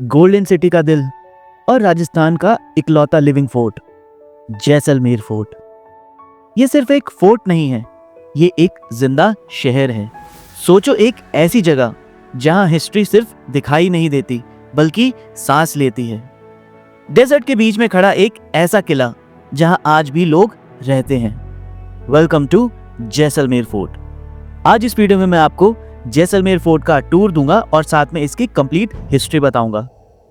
Golden city का दिल और राजस्थान का इकलौता लिविंग फोर्ट, जैसलमेर फोर्ट। ये सिर्फ एक फोर्ट नहीं है, ये एक जिंदा शहर है। सोचो, एक ऐसी जगह जहां हिस्ट्री सिर्फ दिखाई नहीं देती बल्कि सांस लेती है। डेजर्ट के बीच में खड़ा एक ऐसा किला जहां आज भी लोग रहते हैं। Welcome to Jaisalmer fort. आज इस वीडियो में मैं आपको जैसलमेर फोर्ट का टूर दूंगा और साथ में इसकी कंप्लीट हिस्ट्री बताऊंगा।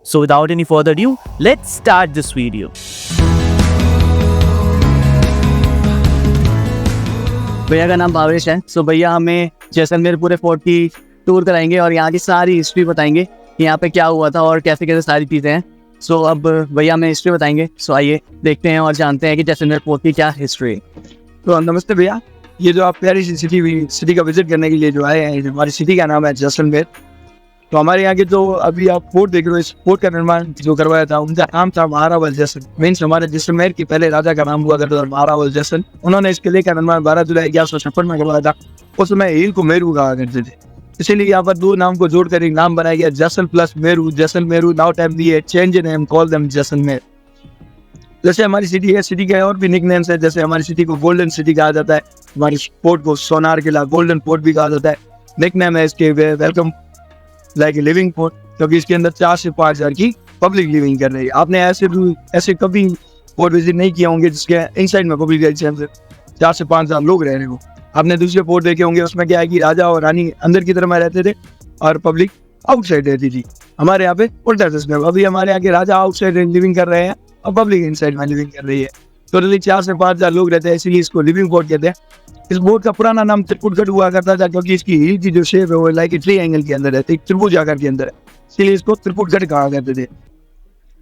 So without any further due, let's start this video. भैया का नाम भावेश है। सो भैया हमें जैसलमेर पूरे फोर्ट की टूर कराएंगे और यहाँ की सारी हिस्ट्री बताएंगे, यहाँ पे क्या हुआ था और कैसे कैसे सारी चीज़ें हैं। सो अब भैया हमें हिस्ट्री बताएंगे। सो आइए देखते हैं और जानते हैं कि जैसलमेर फोर्ट की क्या हिस्ट्री है। तो नमस्ते भैया, ये जो आप प्यारी सी सिटी का विजिट करने के लिए जो आए हैं, हमारी सिटी का नाम है जैसलमेर। तो हमारे यहाँ के जो अभी आप फोर्ट देख रहे हो, इस फोर्ट का निर्माण जो करवाया था उनका नाम था महारावल जैसल। मीन्स हमारे जैसलमेर के पहले राजा का नाम हुआ करता था महारावल जैसल। उन्होंने इस किले का निर्माण 12 जुलाई 1156 में करवाया था। उस समय हिल को मेरू कहा करते थे, इसीलिए यहाँ पर दो नाम को जोड़कर एक नाम बनाया गया, Jaisal plus Meru, Jaisalmeru. Now time the change name, call them Jaisalmer. जैसे हमारी सिटी है, सिटी के और भी निकनेम्स है। जैसे हमारी सिटी को गोल्डन सिटी कहा जाता है, हमारी फोर्ट को सोनार किला, गोल्डन फोर्ट भी कहा जाता है। निकनेम है इसके welcome like a living fort, क्योंकि इसके अंदर 4 से 5 हज़ार की पब्लिक लिविंग कर रही है। आपने ऐसे कभी फोर्ट विजिट नहीं किए होंगे जिसके इनसाइड में पब्लिक 4 से 5 हज़ार लोग रह रहे हो। आपने दूसरे फोर्ट देखे होंगे, उसमें क्या है कि राजा और रानी अंदर की तरफ में रहते थे और पब्लिक आउटसाइड रहती थी। हमारे यहाँ पे उल्टा सिस्टम। अभी हमारे यहाँ के राजा आउटसाइड लिविंग कर रहे हैं और पब्लिक इनसाइड में लिविंग कर रही है। टोटली 4 से 5 हज़ार लोग रहते हैं, इसीलिए इसको लिविंग फोर्ट कहते हैं। इस फोर्ट का पुराना नाम त्रिपुटगढ़ हुआ करता था, क्योंकि इसकी हिल की जो शेप है वो लाइक ट्रायंगल के अंदर रहती है, त्रिभुज आकार के अंदर है, इसलिए इसको त्रिपुटगढ़ कहा करते थे।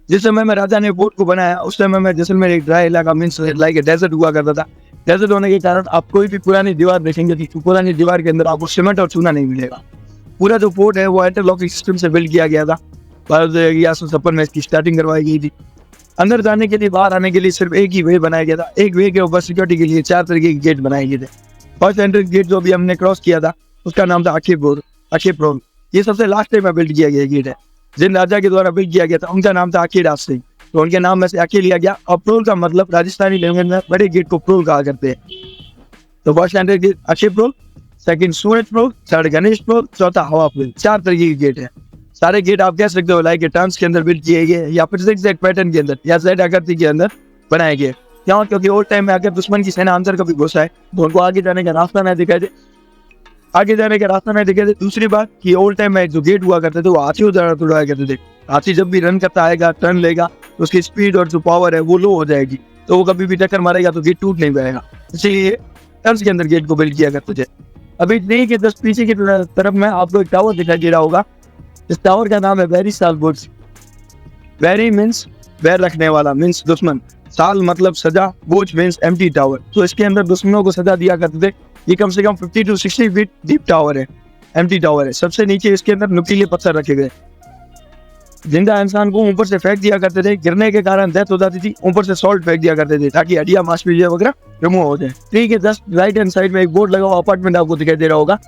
जिस समय में राजा ने फोर्ट को बनाया, उस समय में जैसलमेर एक ड्राई इलाका मीन्स लाइक डेजर्ट हुआ करता था। डेजर्ट होने के कारण आप कोई भी पुरानी दीवार देखेंगे तो पुरानी दीवार के अंदर आपको सीमेंट और चूना नहीं मिलेगा। पूरा जो फोर्ट है वो इंटरलॉकिंग सिस्टम से बिल्ड किया गया था। 1256 में इसकी स्टार्टिंग करवाई गई थी। अंदर जाने के लिए, बाहर आने के लिए सिर्फ एक ही वे बनाया गया था। एक वे के ऊपर सिक्योरिटी के लिए 4 तरीके के गेट बनाए गए थे। फर्स्ट एंट्री गेट जो अभी हमने क्रॉस किया था उसका नाम था अखेप्रोल। ये सबसे लास्ट टाइम में बिल्ड किया गया गेट है। जिन राजा के द्वारा बिल्ड किया गया था उनका नाम था अखेदास सिंह, तो उनके नाम में से अखे लिया गया। और प्रोल का मतलब राजस्थानी लैंग्वेज में बड़े गेट को प्रोल कहा करते हैं। तो फर्स्ट एंट्री गेट अखेप्रोल, सेकंड सूरज प्रोल, थर्ड गणेश प्रोल, चौथा हवा प्रोल। 4 तरीके के गेट है। सारे गेट आप कह सकते हो लाइक टर्न्स के अंदर बिल्ड किए गए या फिर ज़िगज़ैग पैटर्न के अंदर या ज़ेड आकृति के अंदर बनाए गए। क्यों? क्योंकि ओल्ड टाइम में अगर दुश्मन की सेना अंदर कभी घुसा है तो उनको आगे जाने का रास्ता नहीं दिखाई दे। दूसरी बात कि ओल्ड टाइम में जो गेट हुआ करते थे वो हाथियों द्वारा तोड़ाया करते थे। हाथी जब भी रन करता आएगा, टर्न लेगा, तो उसकी स्पीड और जो पावर है वो लो हो जाएगी, तो वो कभी भी टक्कर मारेगा तो गेट टूट नहीं पाएगा। इसीलिए टर्न्स के अंदर गेट को बिल्ड किया करते थे। अभी नहीं के जस्ट पीछे की तरफ में आपको एक टावर दिखाई दे रहा होगा। इस टावर का नाम है वेरी साल बुर्ज। वेरी मीन्स वैर रखने वाला, मीन्स दुश्मन। साल मतलब सजा, बुर्ज मीन्स एम्प्टी टावर। तो इसके अंदर दुश्मनों को सजा दिया करते थे। ये कम से कम 50 to 60 फीट डीप टावर है, एम्प्टी टावर है। सबसे नीचे इसके अंदर नुकीले पत्थर रखे गए। जिंदा इंसान को ऊपर से फेंक दिया करते थे, गिरने के कारण डेथ हो जाती थी। ऊपर से सॉल्ट फेंक दिया करते थे ताकि हड्डियां, मांसपेशियां वगैरह रिमूव हो जाए। ठीक है, जस्ट राइट हैंड साइड में एक बोर्ड लगा हुआ अपार्टमेंट आपको दिखाई दे रहा होगा।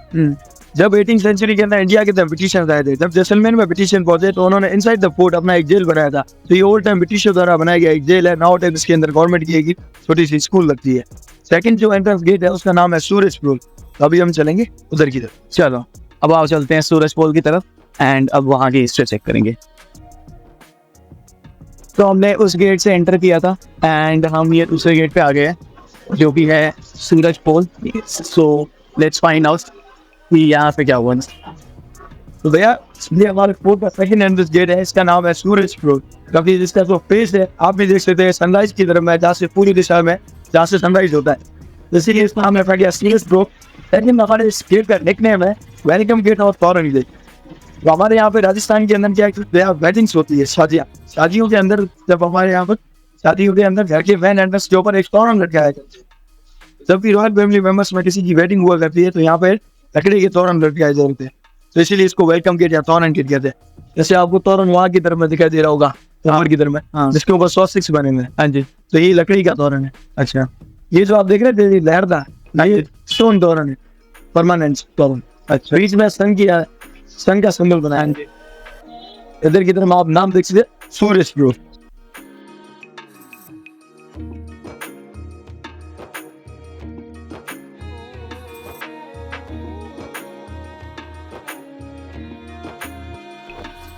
जब 18th सेंचुरी के अंदर इंडिया के ब्रिटिशर्स आए थे, जब जैसलमेर में ब्रिटिशर्स पहुंचे तो उन्होंने इनसाइड द फोर्ट अपना एक जेल बनाया था। तो ये ओल्ड टाइम ब्रिटिशर्स द्वारा बनाया गया एक जेल है। नाउ टाइम इसके अंदर गवर्नमेंट की एक छोटी सी स्कूल लगती है। सेकंड जो एंट्रेंस गेट है उसका नाम है सूरज पोल। तो अभी हम चलेंगे उधर की तरफ। चलो अब आप चलते हैं सूरज पोल की तरफ एंड अब वहाँ की हिस्ट्री चेक करेंगे। तो हमने उस गेट से एंटर किया था एंड हम ये दूसरे गेट पे आ गए हैं जो भी है सूरज पोल। सो लेट्स फाइंड आउट कि यहाँ पे क्या हुआ। तो भैया ये हमारे फोर्ट का सेकंड एंट्रेंस गेट है, इसका नाम है सूरज पोल। काफी जिसका जो फेस है आप भी देख सकते हैं सनराइज की तरफ में, जहाँ से पूरी दिशा में जहाँ से सनराइज होता है। इसीलिए इसका नाम रखा गया सूरज पोल। लेकिन हमारे इस गेट का निकनेम है वेलकम गेट ऑफ तोरण गेट। तो हमारे यहाँ पे राजस्थान के अंदर क्या है, वेडिंग्स होती है, शादियों के अंदर। जब हमारे यहाँ पर शादियों के अंदर घर के मेन एंट्रेंस के ऊपर एक तोरण लटकाया जाता है। जब भी रॉयल फैमिली मेंबर्स में किसी की वेडिंग हुआ करती है तो यहाँ पे लकड़ी के तोरण लटकाए जाते हैं, तो इसीलिए इसको वेलकम गेट या तोरण गेट कहते हैं। जैसे आपको तोरण वहाँ की तरफ में दिखाई दे रहा होगा, ऊपर की तरफ में, जिसके ऊपर 106 बने हुए हैं। हाँ जी, तो ये लकड़ी का तोरण है। अच्छा, ये जो आप देख रहे थे लहरदा, ये स्टोन तोरण है, परमानेंट तोरण। अच्छा, बीच में सन का सिंबल बनाया। इधर की तरफ आप नाम देख सकते, सूरज ग्रुप।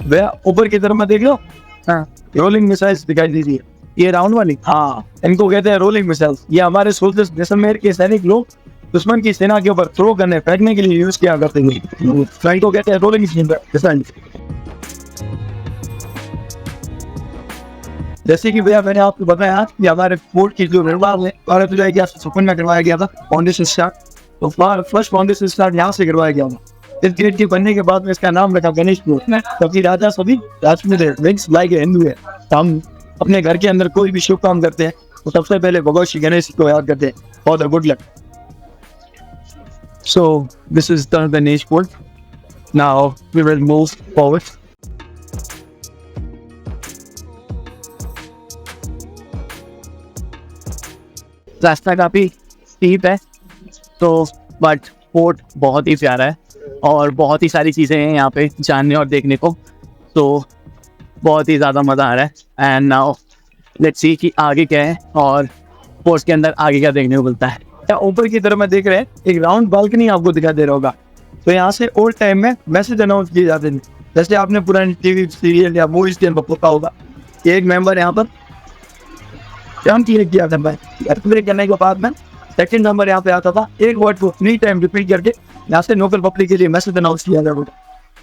भैया ऊपर की तरफ में देख लो, हाँ रोलिंग मिसाइल्स दिखाई दीजिए। ये राउंड वाली? हाँ, इनको कहते हैं रोलिंग मिसाइल्स। ये हमारे सोल्जर्स जैसलमेर के सैनिक लोग दुश्मन की सेना के ऊपर थ्रो करने फेंकने के लिए यूज किया करते हैं। तो इनको कहते हैं रोलिंग मिसाइल्स। जैसे कि भैया मैंने आपको बताया कि हमारे फोर्ट की जो निर्माण है भारत जो है सुकून में करवाया गया था फाउंडेशन स्टार्ट। तो फर्स्ट फाउंडेशन स्टार्ट यहाँ से करवाया गया था। इस गेट के बनने के बाद में इसका नाम रखा गणेश फोर्ट, क्योंकि राजा सभी राजपूत विंग्स लाइक हिंदू है। तो हम अपने घर के अंदर कोई भी शुभ काम करते हैं तो सबसे पहले भगवान श्री गणेश को याद करते हैं for the good luck. So this is the Ganesh fort. Now we will move forward. रास्ता काफी स्टीप है तो बट फोर्ट बहुत ही प्यारा है और बहुत ही सारी चीज़ें हैं यहाँ पे जानने और देखने को, तो बहुत ही ज़्यादा मज़ा आ रहा है। एंड नाउ लेट्स सी कि आगे क्या है और फोर्ट के अंदर आगे क्या देखने को मिलता है। ऊपर की तरफ में देख रहे हैं एक राउंड बालकनी आपको दिखाई दे रहा होगा। तो यहाँ से ओल्ड टाइम में मैसेज अनाउंस किए जाते थे, जैसे आपने पुरानी टीवी सीरियल या मूवीज के अंदर पता होगा कि एक मेंबर यहाँ पर काम किया था भाई, करने के बाद में सेकंड नंबर यहाँ पे आता था। एक वर्ड को 3 टाइम रिपीट करके यहाँ से लोकल पब्लिक के लिए मैसेज अनाउंस किया जाता था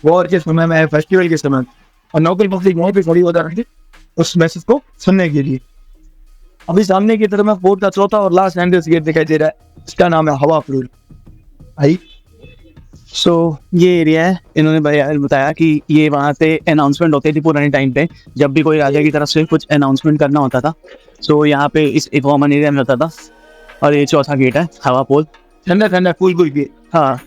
वॉर के समय में, फेस्टिवल के समय, और लोकल पब्लिक वहाँ पे खड़ी हो जाती थी उस मैसेज को सुनने के लिए। अभी सामने की तरफ में फोर्ट का चौथा और लास्ट एंट्रेंस गेट दिखाई दे रहा है, इसका नाम है हवा फ्लोर। आई सो ये एरिया है, इन्होंने बताया कि ये वहाँ से अनाउंसमेंट होती थी पुराने टाइम पे, जब भी कोई राजा की तरफ से कुछ अनाउंसमेंट करना होता था। सो यहाँ पे इस एक कॉमन एरिया में होता था। और ये चौथा गेट है हवा पोल, ठंडा ठंडा कूल गेट। हाँ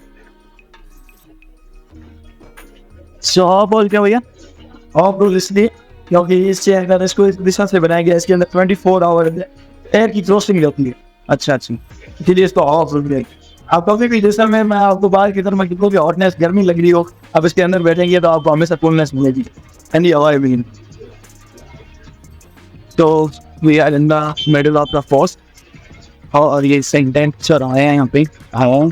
हवा पोल क्या भैया? हवा फ्लोर इसलिए क्योंकि इससे अगर इसको इस दिशा से बनाया गया, इसके अंदर 24 आवर एयर की क्रॉसिंग रहती है। अच्छा अच्छा, इसलिए इसको हवा फ्लोर। आप कभी भी जैसा मैं आपको बाहर की तरफ में कितनी भी हॉटनेस गर्मी लग रही हो, अब इसके अंदर बैठेंगे तो आपको हमेशा कूलनेस मिलेगी, ठंडी हवा भी। तो we are in the middle of the fort और ये सेंटेंट चौराहे हैं यहाँ पे। हाँ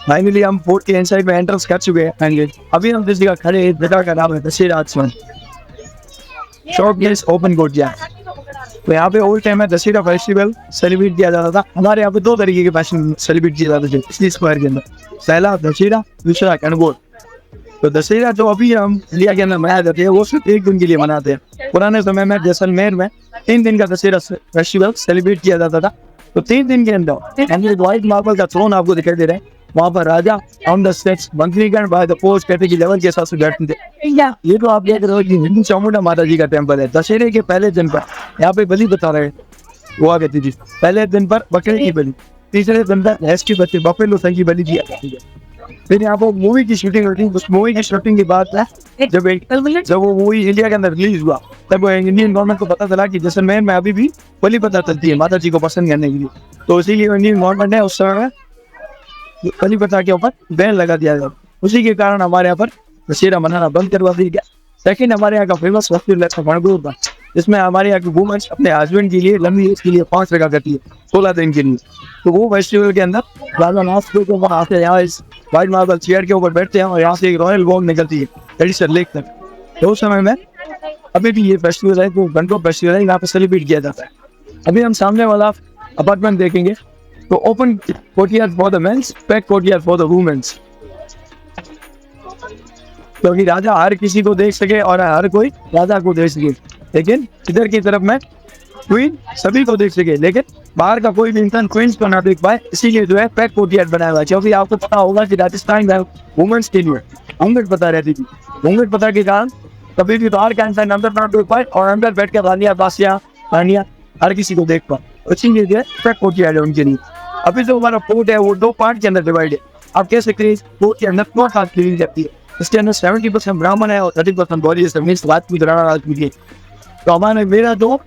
फाइनली हम फोर्ट के इनसाइड में एंट्रेंस कर चुके हैं। अभी हम जिस जगह खड़े हैं जगह का नाम है दशहरा आसमान शॉर्ट गेट्स ओपन कोर्ट। तो यहाँ पे ओल्ड टाइम में दशहरा फेस्टिवल सेलिब्रेट किया जाता था। हमारे यहाँ पे 2 तरीके के फैशन सेलिब्रेट किए जाते थे इसी स्क्वायर के अंदर, पहला दशहरा, दूसरा गणगौर। तो दशहरा जो अभी हम इंडिया के अंदर मनाया जाते हैं वो सिर्फ 1 दिन के लिए मनाते हैं। पुराने समय में जैसलमेर में 3 दिन का दशहरा फेस्टिवल सेलिब्रेट किया जाता था। तो 3 दिन के अंदर व्हाइट मार्बल का थ्रोन आपको दिखाई दे रहा है, वहाँ पर राजा ऑन द स्टेप्स मंत्रीगण by the post category level के साथ बैठते थे। ये तो आप देख रहे हो कि हिंदू चामुंडा माता जी का टेम्पल है। दशहरे के पहले दिन पर यहाँ पे बलि बता रहे हैं, हुआ करती थी। पहले दिन पर बकरे की बलि, तीसरे दिन पर भैंस की बच्चे बफेलो की बलि दी जाती है। फिर यहाँ पर मूवी की शूटिंग होती है। उस मूवी की शूटिंग के बाद जब वो मूवी इंडिया के अंदर रिलीज हुआ तब इंडियन गवर्नमेंट को पता चला कि जैसलमेर में अभी भी बलि पता चलती है माता जी को पसंद करने के लिए। तो इसीलिए इंडियन गवर्नमेंट ने उस समय बलि प्रथा के ऊपर बैन लगा दिया गया। उसी के कारण हमारे यहाँ पर दशहरा मनाना बंद करवा दिया गया। सेकंड हमारे यहाँ का फेमस फेस्टिवल है गणगौर का, जिसमें हमारे यहाँ की वुमेन अपने हस्बैंड के लिए लंबी एज के लिए 5 रखा करती है 16 दिन के लिए। तो वो फेस्टिवल के अंदर राजा नाथ को वहाँ आते हैं, यहाँ इस व्हाइट मार्बल चेयर के ऊपर बैठते हैं और यहाँ से एक रॉयल वॉक निकलती है हरिसर लेक तक। तो उस समय में अभी भी ये फेस्टिवल है, तो गणगौर फेस्टिवल है, यहाँ पे सेलिब्रेट किया जाता है। अभी हम सामने वाला अपार्टमेंट देखेंगे तो open courtyard for the mens, back courtyard for the womens, क्योंकि राजा हर किसी को देख सके और हर कोई राजा को देख सके। लेकिन इधर की तरफ में क्वीन सभी को देख सके, लेकिन बाहर का कोई भी इंसान क्वींस को ना देख पाए, इसीलिए जो है पैक कोर्टयार्ड बनाया हुआ है। क्योंकि आपको पता होगा कि राजस्थान में वुमेन्स के लिए घूंघट पता रहती थी। घूंघट पता के कारण कभी भी बाहर का इंसान अंदर ना देख पाए और अंदर बैठ कर रानियां बासियां रानियां हर किसी को देख पाए, इसीलिए जो है पैक कोर्टयार्ड है उनके लिए। अभी जो हमारा फोर्ट है वो 2 पार्ट के अंदर डिवाइड है। आप कह सकते हैं फोर्ट के अंदर 4 खास ली जाती है। इसके अंदर 70% ब्राह्मण है और 30% बौद्ध राजपूत है। तो हमारे मेरा जो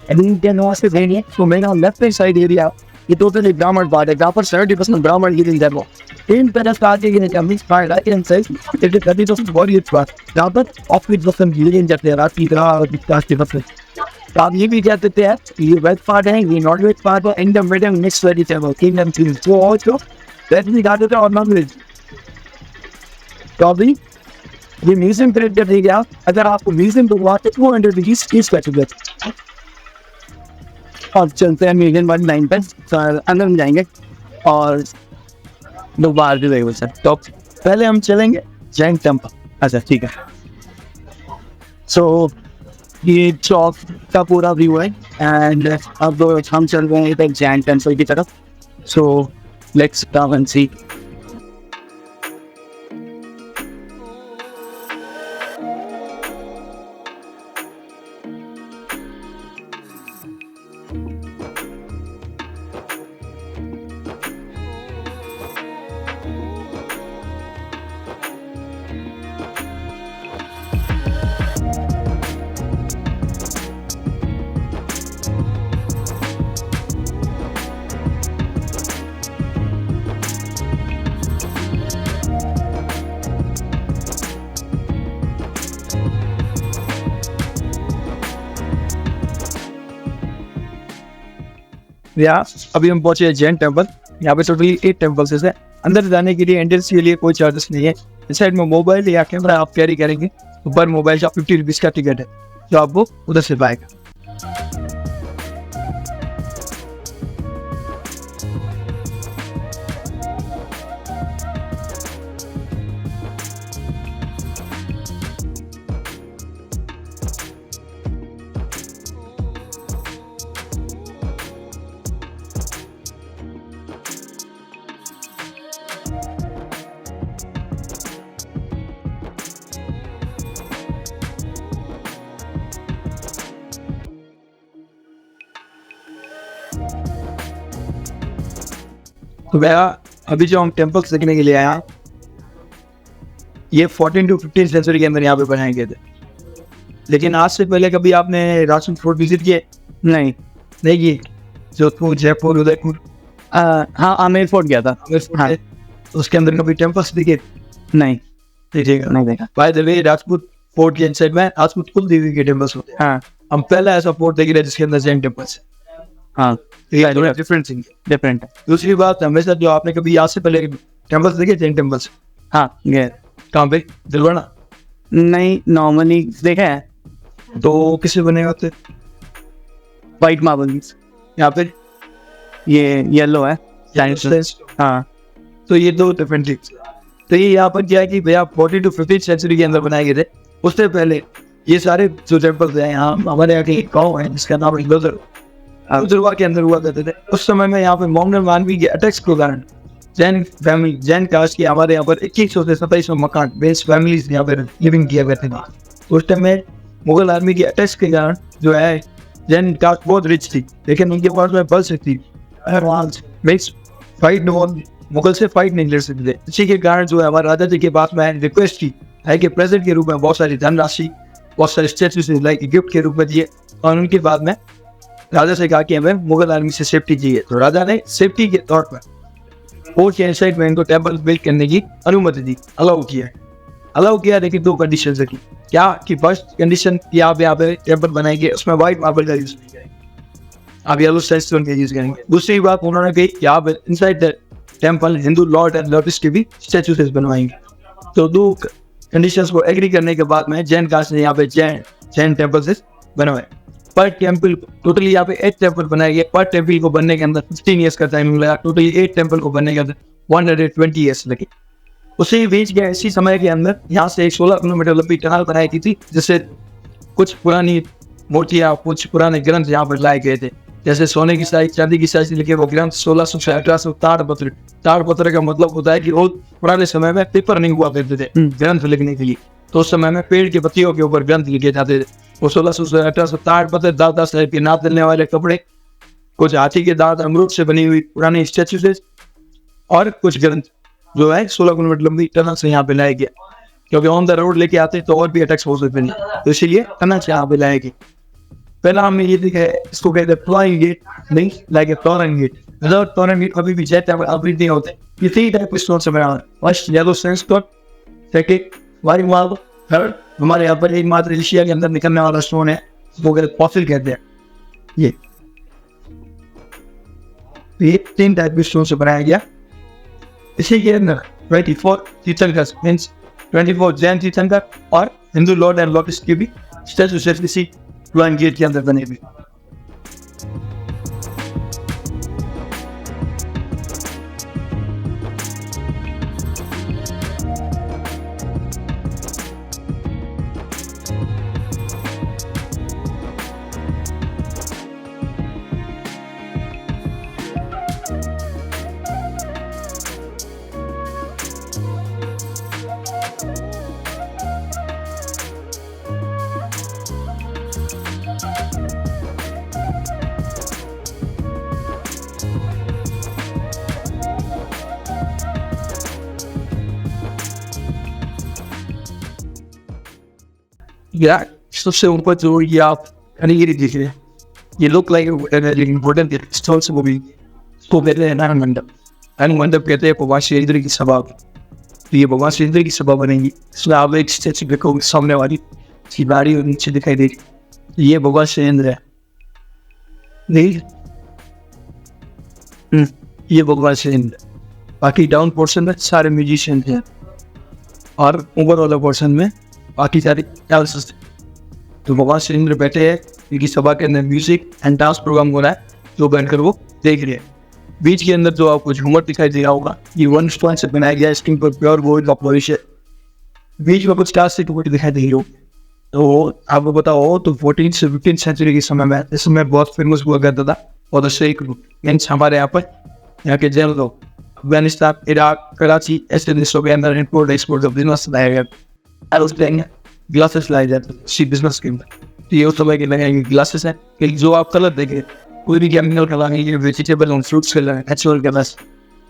एंड इंडियन नॉर्थ से देंगे तो मेरा लेफ्ट साइड एरिया ये टोटली ब्राह्मण पार्ट है जहाँ पर 70% ब्राह्मण ही नहीं जाते इन तरह से आगे ये कमी स्पाइड है इन से इट इज कभी तो बहुत ही बात जहाँ पर ऑफिस पसंद गिले जाते हैं रात की तरह और विकास के पसंद तो आप ये भी कह सकते हैं ये वेज पार्ट है ये नॉन वेज पार्ट है इन the middle mix vegetable kingdom चीज वो और तो वेज भी खा देते हैं और नॉन वेज तो अभी ये म्यूजियम पीरियड कर दिया गया अगर आपको म्यूजियम घुमाते 200 रुपीज फीस कटेंगे और चलते हैं म्यूजियम वाली लाइन पे तो अंदर हम जाएंगे और लोग बाहर भी रहेंगे सर। तो पहले हम चलेंगे जैन टेम्पल अच्छा ठीक है। सो ये चौक का पूरा व्यू है एंड अब हम चल रहे हैं इधर जैन टेम्पल की तरफ। सो लेट्स कम एंड सी। यहाँ अभी हम पहुंचे हैं जैन टेम्पल। यहाँ पे टोटली 8 टेम्पल्स है। अंदर जाने के लिए एंट्रेंस के लिए कोई चार्जेस नहीं है। इस साइड में मोबाइल या कैमरा आप कैरी करेंगे तो पर मोबाइल का 50 रुपीज का टिकट है जो आपको उधर से पाएगा। तो भैया अभी जो हम टेम्पल्स देखने के लिए आया ये 14 to 15 सेंचुरी के अंदर यहाँ पे बनाए गए थे। लेकिन आज से पहले कभी आपने राजपूत फोर्ट विजिट किए? नहीं किए? जोधपुर, जयपुर, उदयपुर? हाँ आमेर फोर्ट गया था। हाँ। तो उसके अंदर कभी टेम्पल्स दिखे? नहीं देखिएगा नहीं देखा। By the way Rajput fort के इनसाइड में राजपूत कुल देवी के टेम्पल्स होते हैं। हाँ हम पहला ऐसा फोर्ट देख रहे हैं जिसके अंदर जैन टेम्पल्स है। हाँ डिफरेंट थिंग है। डिफरेंट है। दूसरी बात हमेशा जो आपने कभी आज से पहले टेम्पल्स देखे जैन टेम्पल्स? हाँ गए। कहाँ पे? दिलवाड़ा? नहीं नॉर्मली देखा है। तो किससे बने होते? वाइट मार्बल यहाँ पे ये येलो है। हाँ तो ये दो डिफरेंट थिंग्स। तो ये यहाँ पर क्या है कि भैया 40 to 15 सेंचुरी के अंदर बनाए गए थे। उससे पहले ये सारे जो टेम्पल्स हैं यहाँ हमारे यहाँ के एक गाँव है जिसका नाम गुजरवा के अंदर हुआ करते थे। उस समय में यहाँ पे मोगल मानवी के अटैक्स के कारण जैन फैमिली जैन कास्ट की हमारे यहाँ पर 2100 से 2700 मकान बेस फैमिलीज यहाँ पे लिविंग किया करते थे। उस टाइम में मुगल आर्मी के अटैक्स के कारण जो है जैन कास्ट बहुत रिच थी लेकिन उनके पास में बल शक्ति फाइट मुगल से फाइट नहीं लड़ सकते थे। इसी के कारण जो है हमारे राजा जी के पास में रिक्वेस्ट की है कि प्रेजेंट के रूप में बहुत सारी धनराशि बहुत सारे स्टेचूज लाइक गिफ्ट के रूप में दिए और उनके बाद में राजा से कहा कि हमें मुगल आर्मी से सेफ्टी चाहिए। तो राजा ने सेफ्टी के तौर पर फोर्ट के इनसाइड में इनको टेम्पल बिल्ड करने की अनुमति दी, अलाउ किया लेकिन 2 कंडीशन रखी। क्या कि फर्स्ट कंडीशन कि आप यहाँ पे टेम्पल बनाएंगे उसमें व्हाइट मार्बल का यूज नहीं करेंगे, आप येलो सैंडस्टोन का यूज करेंगे। दूसरी बात उन्होंने कही कि आप inside the temple Hindu lord and lords के भी स्टैचूज बनवाएंगे। तो 2 कंडीशंस को एग्री करने के बाद में जैन कास्ट ने यहाँ पे जैन टेम्पल बनवाए। पर टेम्पल टोटली यहाँ पे 8 टेम्पल बनाए गए। पर टेम्पल को बनने के अंदर 15 ईयर्स का टाइम लगा। टोटली 8 टेम्पल को बनने के अंदर 120 ईयर्स लगे। उसी बीच के इसी समय के अंदर यहाँ से एक 16 किलोमीटर लंबी टनल बनाई थी जिससे कुछ पुरानी मूर्तियाँ कुछ पुराने ग्रंथ यहाँ पर लाए गए थे। जैसे सोने की साइज चांदी की साइज लिखे वो ग्रंथ 1600 से 1800 ताड़पत्र का मतलब होता है कि वो पुराने समय में पेपर नहीं हुआ करते थे ग्रंथ लिखने के लिए। तो उस समय में पेड़ की पत्तियों के ऊपर ग्रंथ लिखे जाते थे। वो 1600 से 1800 ताड़पत्र दादा साहब के नाप देने वाले कपड़े कुछ हाथी के दांत अमरूद से बनी हुई पुरानी स्टैचू और कुछ ग्रंथ जो है 16 किलोमीटर लंबी टनल से यहाँ पे लाया गया। क्योंकि ऑन द रोड लेके आते तो और भी अटैक्स हो सकते नहीं, तो इसीलिए टनल से यहाँ पे लाया गया। पहला हमें ये दिखा है, इसको कहते हैं फ्लाइंग गेट, नहीं like a floral gate. Without floral gate कभी भी जाते हैं अभी नहीं होते। ये 3 टाइप के स्टोन से बना है। First yellow sandstone, second white marble, third हमारे यहाँ पर एकमात्र एशिया के अंदर निकलने वाला स्टोन है, वो कहते हैं पॉसिल कहते हैं। ये 3 टाइप के स्टोन से बनाया गया। इसी के अंदर 24 तीर्थंकर मीन्स 24 जैन तीर्थंकर और हिंदू लॉर्ड एंड लॉर्ड्स के भी स्टैचू सिर्फ इसी फ्लाइंग गेट के अंदर बने हुए। या सबसे ऊपर जो ये आप कारीगरी देख रहे हैं, ये लुक लाइक इम्पोर्टेंट स्टोन से वो भी इसको कहते हैं नारायण मंडप। नारायण मंडप कहते हैं भगवान श्री इंद्र की सभा। तो ये भगवान श्री इंद्र की सभा बनेगी। इसमें आप एक स्टैचू देखोगे सामने वाली इसकी बारी और नीचे दिखाई देगी, ये भगवान श्री इंद्र है। नहीं ये भगवान श्री इंद्र। बाकी डाउन पोर्शन में सारे म्यूजिशियन हैं और ऊपर वाला पोर्शन में बाकी सारे डांसर्स। तो भगवान श्री इंद्र बैठे हैं, इनकी सभा के अंदर म्यूजिक एंड डांस प्रोग्राम हो रहा है, जो बैठकर वो देख रहे हैं। बीच के अंदर जो आपको झूमर दिखाई दे रहा होगा, ये 1 स्टोन से बनाया गया है, इसके ऊपर प्योर गोल्ड का पॉलिश है। बीच में कुछ स्टार से टूट दिखाई दे रही हो, तो आपको पता हो तो 14 से 15 सेंचुरी के समय में इस समय बहुत फेमस हुआ करता था। और द शेख मीन्स हमारे यहाँ के जैन लोग अफगानिस्तान, इराक, कराची ऐसे देशों के अंदर इम्पोर्ट एक्सपोर्ट का बिजनेस लाया गया। उस टाइम ग्लासेस लाए जाते हैं इसी बिजनेस के अंदर। तो ये उस समय के लगाए ग्लासेस हैं कि जो आप कलर देखें, कोई भी केमिकल कलर नहीं, ये वेजिटेबल और फ्रूट्स कलर है, नेचुरल कलर्स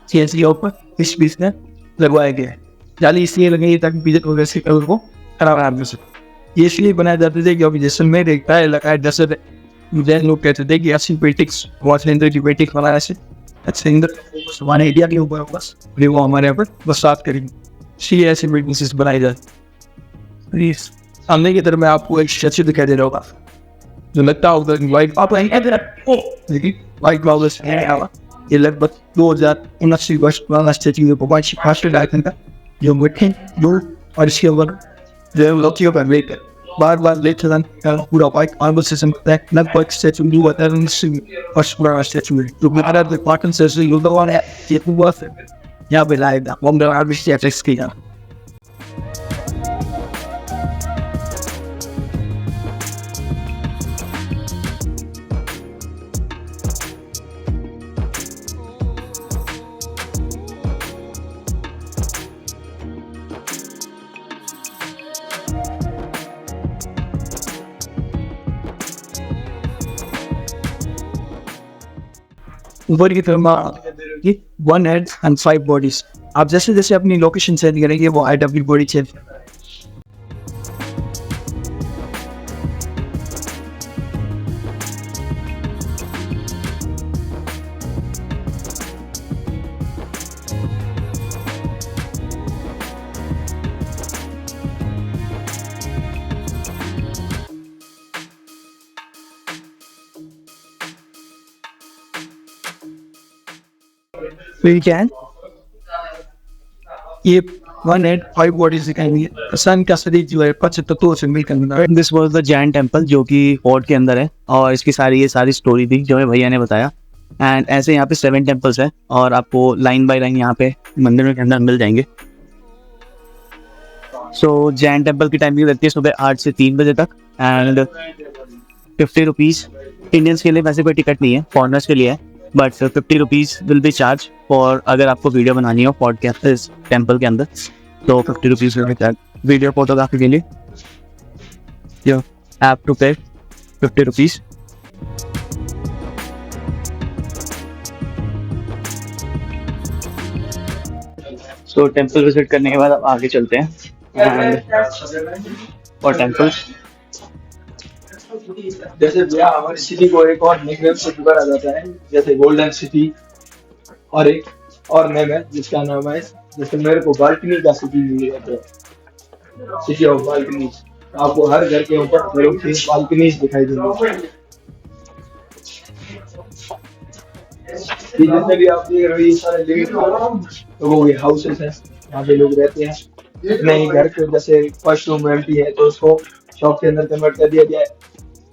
के ऊपर इस पीस में लगवाया गया है। जाली इसलिए लगाई ताकि बीजेट वगैरह से कलर को खराब ना हो सके। ये इसलिए बनाए जाते थे क्योंकि जैसलमेर एक है लगाया जैसे जैन लोग कहते थे कि ऐसी पेटिक्स भगवान इंद्र की पेटिक्स बनाया ऐसे अच्छे इंद्र हमारे इंडिया के ऊपर बस वो हमारे यहाँ पर बरसात करेंगे, इसलिए ऐसी पेटिक्स बनाई जाती। सामने की तरफ में आपको एक स्टैचू दिखाई दे रहा होगा जो लगता होगा वाइट आप देखिए वाइट मार्बल से है। ये लगभग 2079 वर्ष पुराना स्टैचू है भगवान श्री कृष्ण का, जो बैठे जो और इसके ऊपर जो लौकियों पर वेट है बार बार लेट चलन पूरा वाइट मार्बल से समझता है। लगभग स्टैचू 2080 वर्ष पुराना स्टैचू है जो महाराज पाटन से युद्धवान है। ये पूरा यहाँ पे लाएगा वो आर्मी स्टैचू किया। ऊपर की तरफ 1 हेड एंड 5 बॉडीज। आप जैसे जैसे अपनी लोकेशन सेट करेंगे वो हाइट अपनी बॉडी चेंज। ये 1 head 5 bodies दिखाएंगे। सन का शरीर जो है 5 तत्वों से मिलकर बना है। This was the Jain temple जो कि फोर्ट के अंदर है और इसकी ये सारी स्टोरी थी जो है भैया ने बताया। एंड ऐसे यहाँ पे 7 टेम्पल्स है और आपको लाइन बाय लाइन यहाँ पे मंदिर के अंदर मिल जाएंगे। सो जैन टेम्पल की टाइमिंग रहती है सुबह 8 से 3 बजे तक एंड 50 रुपीज़ इंडियंस के लिए। वैसे कोई टिकट नहीं है, फॉरनर्स के लिए है, but 50 rupees will be charge for अगर आपको वीडियो बनानी हो फोर्ट के अंदर टेम्पल के अंदर, तो 50 rupees will be charge video photography के लिए। यू हैव टू पे 50 रुपीज़। सो टेम्पल विजिट करने के बाद अब आगे चलते हैं और टेम्पल जैसे भैया हमारी सिटी को एक और निकनेम से पुकारा जाता है, जैसे गोल्डन सिटी, और एक और नेम है जिसका नाम है जैसलमेर को बालकनी का सिटी भी कहते हैं, सिटी ऑफ बालकनी। आपको हर घर के ऊपर घरों की बालकनी दिखाई देंगी। ये जितने भी आप देख रहे हो ये सारे लिविंग लोगों के हाउसेस हैं, यहाँ पे लोग रहते हैं। जितने ही घर के जैसे फर्स्ट रूम एम्प्टी है तो उसको शॉप के अंदर कन्वर्ट कर दिया गया है,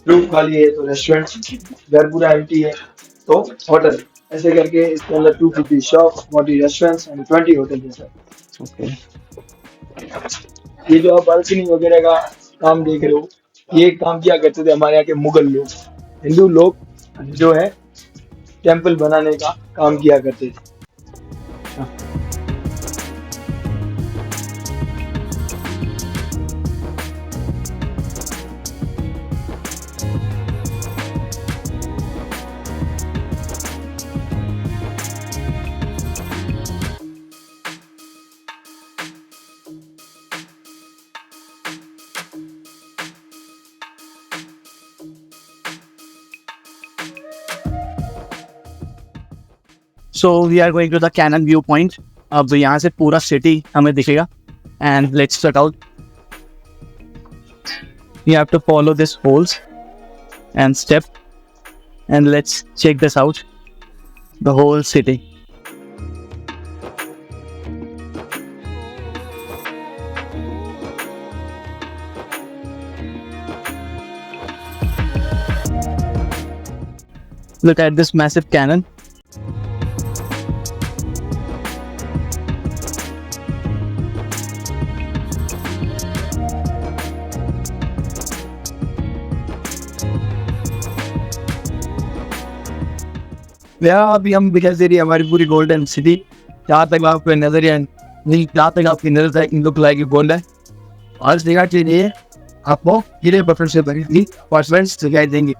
रूम खाली है तो रेस्टोरेंट, घर पूरा एम्प्टी है तो होटल, ऐसे करके इसके अंदर 250 शॉप, 40 रेस्टोरेंट्स एंड 20 होटल है सर। ओके। ये जो आप बालकनी वगैरह का काम देख रहे हो, ये काम किया करते थे हमारे यहाँ के मुगल लोग। हिंदू लोग जो है टेम्पल बनाने का काम किया करते थे। So we are going to the Cannon view point. अब यहाँ से पूरा सिटी हमें दिखेगा and let's check out. You have to follow this holes and step and let's check this out, the whole city. Look at this massive cannon. भैया अभी हम दिखाई दे रही है हमारी पूरी गोल्डन सिटी, जहाँ तक आपको नजरिया नहीं, जहाँ तक आपकी नजर लुक लाइक गोल्ड है। और इस जगह के लिए आपको हीरे पत्थर से बनी हुई अपार्टमेंट्स दिखाई देंगे।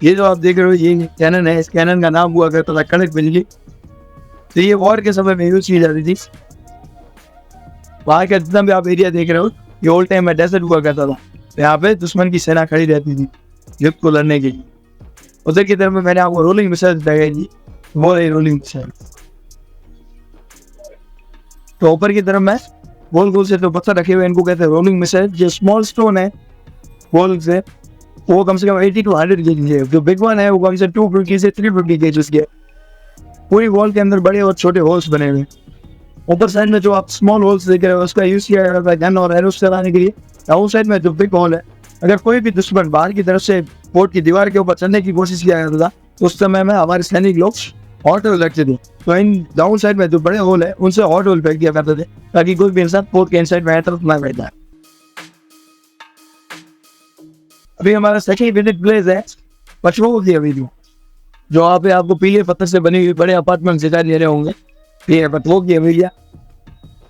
ये जो आप देख रहे हो ये कैनन है, इस कैनन का नाम हुआ करता था कड़क बिजली। तो ये वॉर के समय में यूज की जाती थी। वहाँ का जितना भी आप एरिया देख रहे हो ये ओल्ड टाइम में डेजर्ट हुआ करता था, यहाँ पे दुश्मन की सेना खड़ी रहती थी युद्ध को लड़ने के लिए। उधर की तरफ में मैंने आपको रोलिंग मिसाइल दिखाई थी, वो है रोलिंग मिसाइल। तो ऊपर की तरफ में गोल गोल से जो पत्थर रखे हुए इनको कहते हैं रोलिंग मिसाइल। जो स्मॉल स्टोन है गोल से वो कम से कम 80 to 100 केजी है, जो बिग वन है वो कम से 250 से 350 केजी के। पूरी वॉल के अंदर बड़े और छोटे होल्स बने हुए। ऊपर साइड में जो आप स्मॉल होल्स देख रहे हो उसका यूज किया जाता है गन और एरोस चलाने के लिए। डाउन साइड में जो बिग होल है, अगर कोई भी दुश्मन बाहर की तरफ से फोर्ट की दीवार के ऊपर चढ़ने की कोशिश किया जाता था तो उस समय में हमारे सैनिक लोग हॉट होल रखते थे। तो इन डाउन साइड में जो बड़े होल है उनसे हॉट होल फेंक दिया करते थे ताकि कोई भी इंसान फोर्ट के इनसाइड में तरफ ना बैठता है। अभी हमारा सेकंड विजिट प्लेस है पचमों की हवेली, जो वहाँ पे आपको पीले पत्थर से बनी हुई बड़े अपार्टमेंट दिखाई दे रहे होंगे। ये पचमों की हवेली।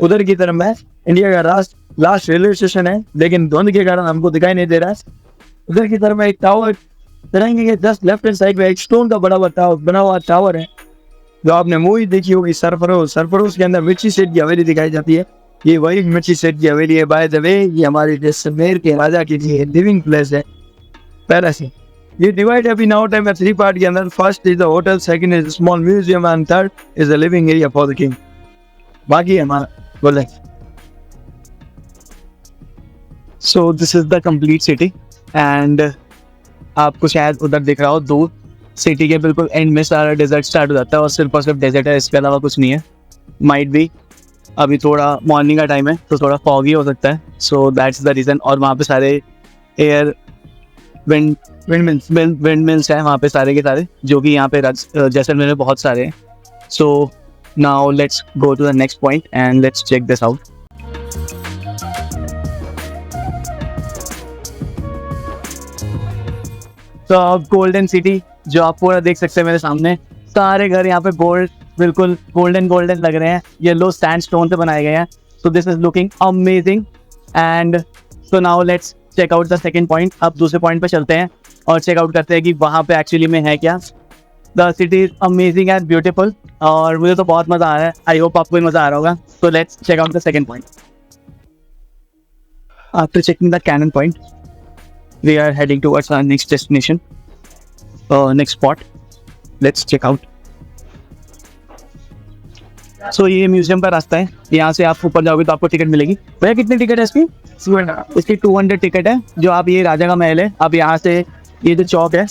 उधर की तरफ में इंडिया का लास्ट रेलवे स्टेशन है, लेकिन धुंध के कारण हमको दिखाई नहीं दे रहा है। उधर की तरफ में एक टावर तिरंगे के जस्ट लेफ्ट हैंड साइड में एक स्टोन का बना हुआ टावर है, जो आपने मूवी देखी होगी सरफरोश। सरफरोश के अंदर मिर्ची सेठ की हवेली दिखाई जाती है। ये वही मिर्ची सेठ की हवेली है। बाय द वे ये हमारे जैसलमेर के राजा की लिविंग प्लेस है पैलेस है। ये डिवाइड अभी नाउ टाइम में 3 पार्ट के अंदर। First is the hotel, second is small museum and third is the living area for the king. बाकी हमारा बोले। सो this is the complete city and आपको शायद उधर दिख रहा हो दूर सिटी के बिल्कुल एंड में सारा डेजर्ट स्टार्ट हो जाता है और सिर्फ डेजर्ट है, इसके अलावा कुछ नहीं है। माइट भी अभी थोड़ा मॉर्निंग का टाइम है तो थोड़ा फॉगी हो सकता है, सो दैट्स द रीज़न। और वहाँ पे सारे एयर विंड मिल्स हैं वहाँ पे सारे के सारे, जो कि यहाँ पे जैसलमेर में बहुत सारे हैं। So now let's go to the next point and let's check this out. तो अब गोल्डन सिटी जो आप पूरा देख सकते हैं मेरे सामने, सारे घर यहाँ पे गोल्ड बिल्कुल गोल्डन लग रहे हैं। येलो सैंडस्टोन से बनाए गए हैं। So this is looking amazing and so now let's check out the second point. अब दूसरे पॉइंट पे चलते हैं और चेक आउट करते हैं कि वहाँ पे एक्चुअली में है क्या। The city is amazing and beautiful और मुझे तो बहुत मज़ा आ रहा है। आई होप आपको भी मज़ा आ रहा होगा। So let's check out the second point. After checking the cannon point we are heading towards our next destination, next spot. Let's check out. So ये म्यूजियम का रास्ता है, यहाँ से आप ऊपर जाओगे तो आपको टिकट मिलेगी। भैया कितनी टिकट है इसकी? इसकी 200 टिकट है। जो आप ये राजा का महल है, आप यहाँ से ये जो चौक है,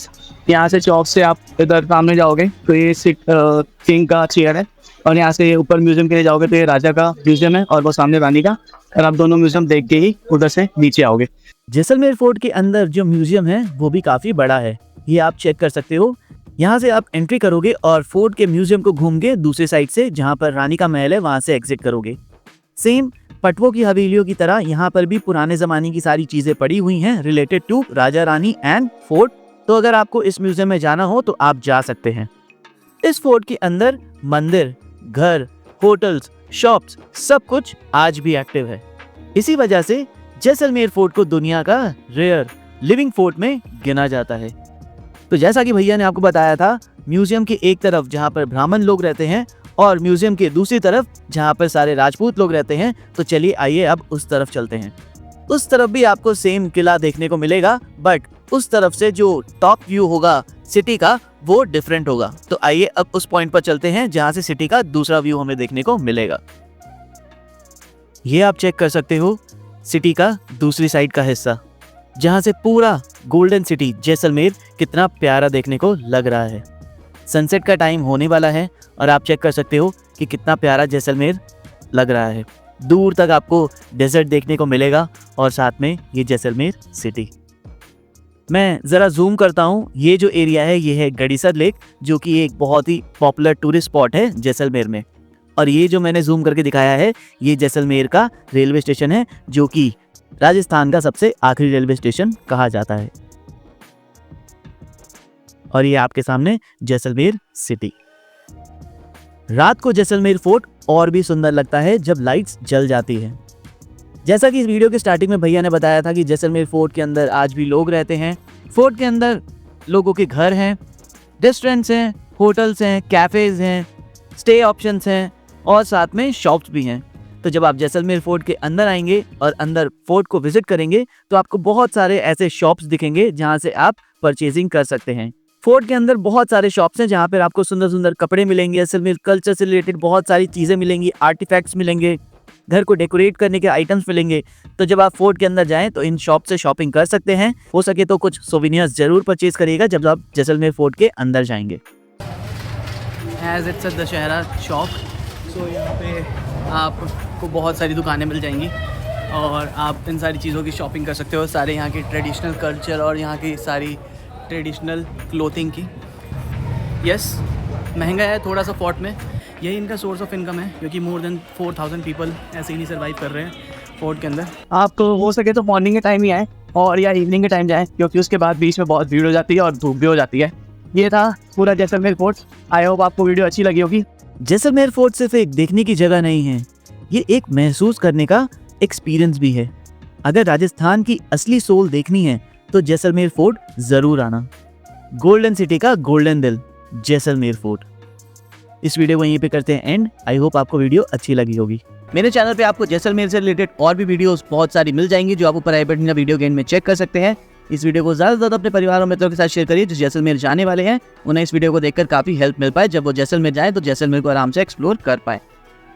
यहाँ से चौक से आप इधर सामने जाओगे तो ये किंग का चेयर है, और यहाँ से ऊपर म्यूजियम के लिए जाओगे तो ये राजा का म्यूजियम है और वो सामने रानी का, और आप दोनों म्यूजियम देख के ही उधर से नीचे आओगे। जैसलमेर फोर्ट के अंदर जो म्यूजियम है वो भी काफी बड़ा है, ये आप चेक कर सकते हो। यहाँ से आप एंट्री करोगे और फोर्ट के म्यूजियम को घूम के दूसरे साइड से जहाँ पर रानी का महल है वहां से एग्जिट करोगे। सेम पटवों की हवेलियों की तरह यहाँ पर भी पुराने जमाने की सारी चीजें पड़ी हुई हैं related to raja rani and fort. तो अगर आपको इस म्यूजियम में जाना हो तो आप जा सकते हैं। इस फोर्ट के अंदर मंदिर, घर, होटल्स, शॉप्स सब कुछ आज भी एक्टिव है। इसी वजह से जैसलमेर फोर्ट को दुनिया का रेयर लिविंग फोर्ट में गिना जाता है। तो जैसा कि भैया ने आपको बताया था, म्यूजियम की एक तरफ जहाँ पर ब्राह्मण लोग रहते हैं और म्यूजियम के दूसरी तरफ जहाँ पर सारे राजपूत लोग रहते हैं, तो चलिए आइए अब उस तरफ चलते हैं। उस तरफ भी आपको सेम किला देखने को मिलेगा, बट उस तरफ से जो टॉप व्यू होगा सिटी का वो डिफरेंट होगा। तो आइए अब उस पॉइंट पर चलते हैं जहाँ से सिटी का दूसरा व्यू हमें देखने को मिलेगा। ये आप चेक कर सकते हो सिटी का दूसरी साइड का हिस्सा, जहाँ से पूरा गोल्डन सिटी जैसलमेर कितना प्यारा देखने को लग रहा है। सनसेट का टाइम होने वाला है और आप चेक कर सकते हो कि कितना प्यारा जैसलमेर लग रहा है। दूर तक आपको डेजर्ट देखने को मिलेगा और साथ में ये जैसलमेर सिटी। मैं ज़रा जूम करता हूँ। ये जो एरिया है ये है गड़ीसर लेक, जो कि एक बहुत ही पॉपुलर टूरिस्ट स्पॉट है जैसलमेर में। और ये जो मैंने जूम करके दिखाया है ये जैसलमेर का रेलवे स्टेशन है, जो कि राजस्थान का सबसे आखिरी रेलवे स्टेशन कहा जाता है। और ये आपके सामने जैसलमेर सिटी। रात को जैसलमेर फोर्ट और भी सुंदर लगता है जब लाइट्स जल जाती है। जैसा कि इस वीडियो के स्टार्टिंग में भैया ने बताया था कि जैसलमेर फोर्ट के अंदर आज भी लोग रहते हैं। फोर्ट के अंदर लोगों के घर हैं, रेस्टोरेंट्स हैं, होटल्स हैं, कैफेज हैं, स्टे ऑप्शंस हैं और साथ में शॉप्स भी हैं। तो जब आप जैसलमेर फोर्ट के अंदर आएंगे और अंदर फोर्ट को विजिट करेंगे तो आपको बहुत सारे ऐसे शॉप्स दिखेंगे जहां से आप परचेजिंग कर सकते हैं। फोर्ट के अंदर बहुत सारे शॉप्स हैं जहां पर आपको सुंदर सुंदर कपड़े मिलेंगे, जैसलमेर कल्चर से रिलेटेड बहुत सारी चीज़ें मिलेंगी, आर्टिफैक्ट्स मिलेंगे, घर को डेकोरेट करने के आइटम्स मिलेंगे। तो जब आप फोर्ट के अंदर जाएं तो इन शॉप से शॉपिंग कर सकते हैं। हो सके तो कुछ सोवेनियर्स जरूर परचेज करिएगा जब आप जैसलमेर फोर्ट के अंदर जाएंगे। As it's a Dussehra shop, so यहाँ पे आपको बहुत सारी दुकानें मिल जाएंगी और आप इन सारी चीज़ों की शॉपिंग कर सकते हो। सारे यहाँ के ट्रेडिशनल कल्चर और यहाँ की सारी ट्रेडिशनल क्लोथिंग की। यस, महंगा है थोड़ा सा फोर्ट में, यही इनका सोर्स ऑफ इनकम है, क्योंकि मोर देन 4000 पीपल ऐसे ही नहीं सर्वाइव कर रहे हैं फोर्ट के अंदर। आप हो सके तो मॉर्निंग के टाइम ही आएँ और या इवनिंग के टाइम जाएँ, क्योंकि उसके बाद बीच में बहुत भीड़ हो जाती है और धूप भी हो जाती है। ये था पूरा जैसलमेर फोर्ट। आई होप आपको वीडियो अच्छी लगी होगी। जैसलमेर फोर्ट सिर्फ एक देखने की जगह नहीं है, ये एक महसूस करने का एक्सपीरियंस भी है। अगर राजस्थान की असली सोल देखनी है तो जैसलमेर फोर्ट जरूर आना। गोल्डन सिटी का गोल्डन दिल जैसलमेर फोर्ट। इस वीडियो को यहीं पे करते हैं एंड। आई होप आपको वीडियो अच्छी लगी होगी। मेरे चैनल पे आपको जैसलमेर से रिलेटेड और भी वीडियोस बहुत सारी मिल जाएंगी, जो आप ऊपर आई बटन या वीडियो के एंड में चेक कर सकते हैं। इस वीडियो को ज़्यादा से ज़्यादा अपने परिवार और मित्रों के साथ शेयर करिए जो जैसलमेर जाने वाले हैं। उन्हें इस वीडियो को देखकर काफ़ी हेल्प मिल पाए, जब वो जैसलमेर जाए तो जैसलमेर को आराम से एक्सप्लोर कर पाए।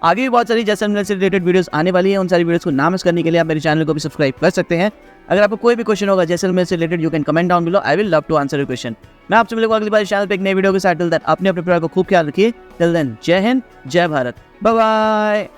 आगे भी बहुत सारी जैसलमेर से रिलेटेड वीडियोस आने वाली हैं। उन सारी वीडियोस को ना मिस करने के लिए आप मेरे चैनल को भी सब्सक्राइब कर सकते हैं। अगर आपको कोई भी क्वेश्चन होगा जैसलमेर से related, you can comment down below. I will love to answer your question. मैं आपसे मिलूंगा अगली बार चैनल पे एक नई वीडियो के साथ। टिल देन अपने परिवार को खूब ख्याल रखिए। टिल देन जय हिंद, जय भारत, बाय बाय।